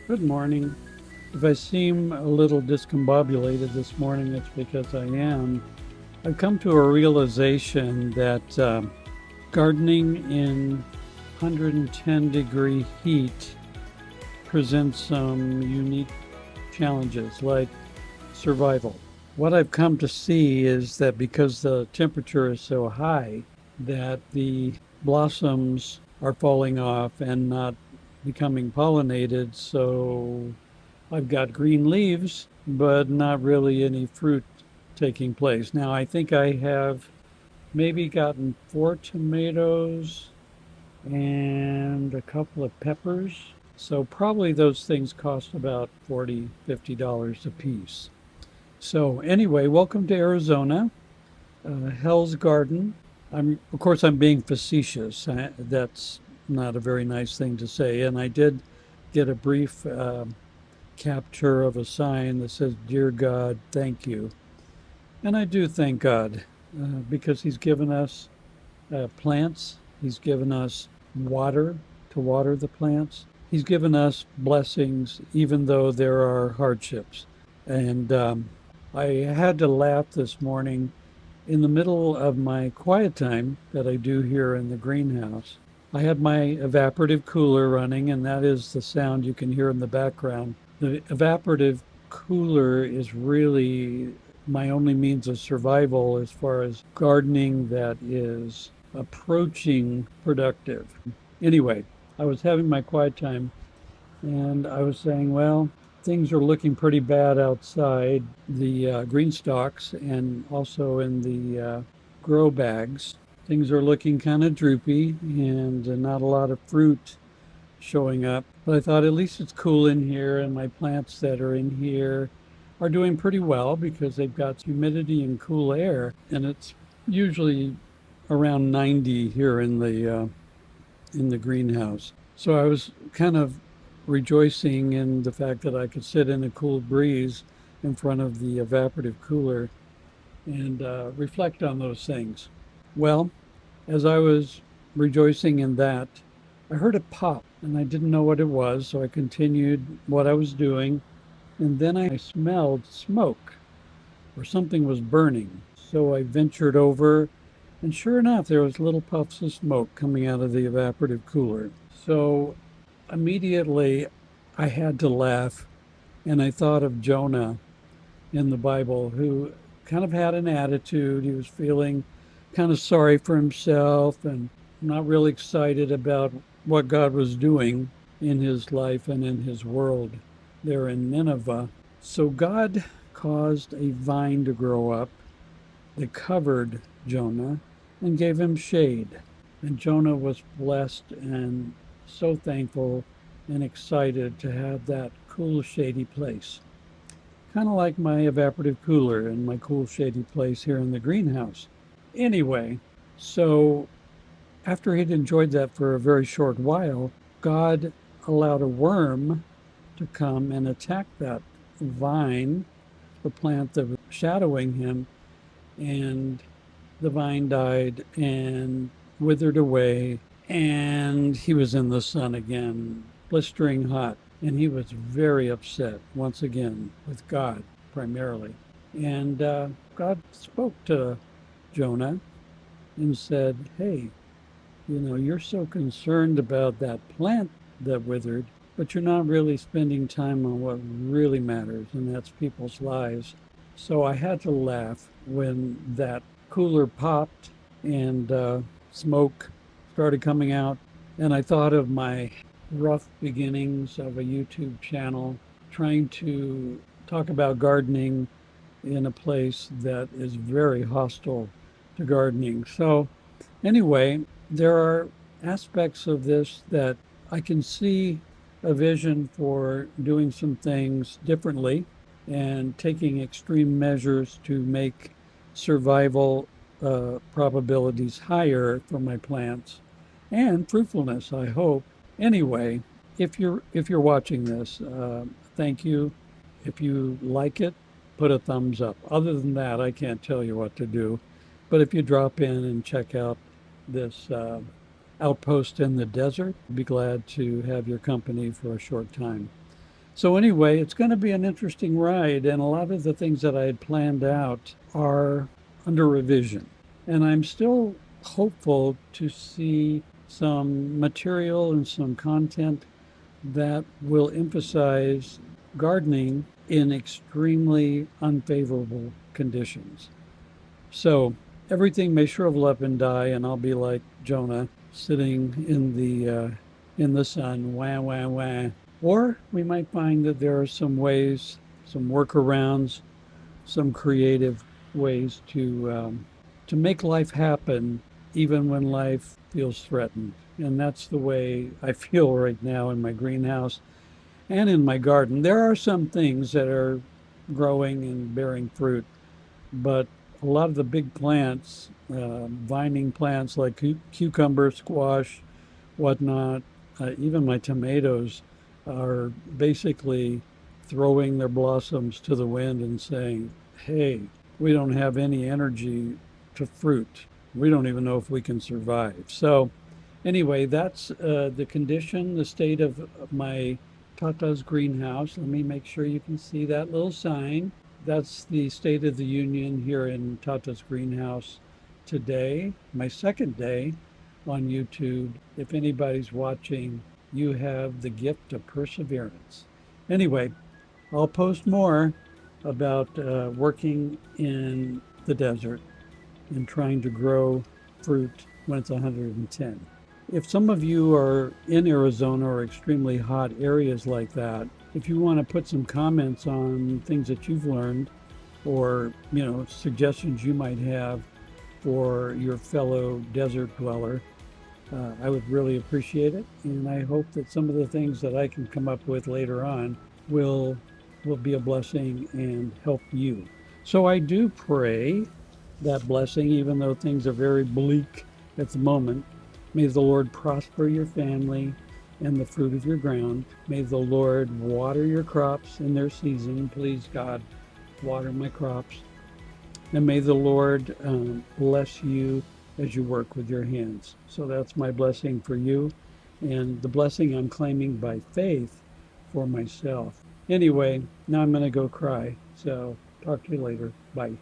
Good morning. If I seem a little discombobulated this morning, it's because I am. I've come to a realization that gardening in 110-degree heat presents some unique challenges like survival. What I've come to see is that because the temperature is so high, that the blossoms are falling off and not becoming pollinated, so I've got green leaves, but not really any fruit taking place. Now, I think I have maybe gotten 4 tomatoes and a couple of peppers. So probably those things cost about $40, $50 a piece. So anyway, welcome to Arizona, Hell's Garden. Of course, I'm being facetious. That's not a very nice thing to say. And I did get a brief capture of a sign that says, Dear God, thank you. And I do thank God because He's given us plants, He's given us water to water the plants, He's given us blessings, even though there are hardships. And I had to laugh this morning in the middle of my quiet time that I do here in the greenhouse. I had my evaporative cooler running, and that is the sound you can hear in the background. The evaporative cooler is really my only means of survival as far as gardening that is approaching productive. Anyway, I was having my quiet time and I was saying, well, things are looking pretty bad outside the green stalks and also in the grow bags. Things are looking kind of droopy and not a lot of fruit showing up. But I thought at least it's cool in here, and my plants that are in here are doing pretty well because they've got humidity and cool air, and it's usually around 90 here in the greenhouse. So I was kind of rejoicing in the fact that I could sit in a cool breeze in front of the evaporative cooler and reflect on those things. Well, as I was rejoicing in that, I heard a pop and I didn't know what it was, so I continued what I was doing. And then I smelled smoke or something was burning. So I ventured over, and sure enough, there was little puffs of smoke coming out of the evaporative cooler. So immediately I had to laugh, and I thought of Jonah in the Bible, who kind of had an attitude. He was feeling kind of sorry for himself and not really excited about what God was doing in his life and in his world there in Nineveh. So God caused a vine to grow up that covered Jonah and gave him shade. And Jonah was blessed and so thankful and excited to have that cool, shady place. Kind of like my evaporative cooler and my cool, shady place here in the greenhouse. Anyway, so after he'd enjoyed that for a very short while, God allowed a worm to come and attack that vine, the plant that was shadowing him, and the vine died and withered away, and he was in the sun again, blistering hot. And he was very upset once again with God, primarily. And God spoke to Jonah and said, Hey, you're so concerned about that plant that withered, but you're not really spending time on what really matters, and that's people's lives. So I had to laugh when that cooler popped and smoke started coming out. And I thought of my rough beginnings of a YouTube channel trying to talk about gardening in a place that is very hostile to gardening. So, anyway, there are aspects of this that I can see a vision for doing some things differently and taking extreme measures to make survival probabilities higher for my plants and fruitfulness, I hope. Anyway, if you're watching this, thank you. If you like it, put a thumbs up. Other than that, I can't tell you what to do. But if you drop in and check out this outpost in the desert, I'd be glad to have your company for a short time. So anyway, it's going to be an interesting ride, and a lot of the things that I had planned out are under revision. And I'm still hopeful to see some material and some content that will emphasize gardening in extremely unfavorable conditions. So everything may shrivel up and die, and I'll be like Jonah, sitting in the sun, wah wah wah. Or we might find that there are some ways, some workarounds, some creative ways to make life happen, even when life feels threatened. And that's the way I feel right now in my greenhouse and in my garden. There are some things that are growing and bearing fruit, but a lot of the big plants, vining plants like cucumber, squash, whatnot, even my tomatoes are basically throwing their blossoms to the wind and saying, hey, we don't have any energy to fruit. We don't even know if we can survive. So, anyway, that's the condition, the state of my Tata's greenhouse. Let me make sure you can see that little sign. That's the State of the Union here in Tata's greenhouse today, my second day on YouTube. If anybody's watching, you have the gift of perseverance. Anyway, I'll post more about working in the desert and trying to grow fruit when it's 110. If some of you are in Arizona or extremely hot areas like that, if you want to put some comments on things that you've learned or, suggestions you might have for your fellow desert dweller, I would really appreciate it. And I hope that some of the things that I can come up with later on will will be a blessing and help you. So I do pray that blessing, even though things are very bleak at the moment. May the Lord prosper your family and the fruit of your ground. May the Lord water your crops in their season. Please, God, water my crops. And may the Lord bless you as you work with your hands. So that's my blessing for you, and the blessing I'm claiming by faith for myself. Anyway, now I'm going to go cry. So talk to you later. Bye.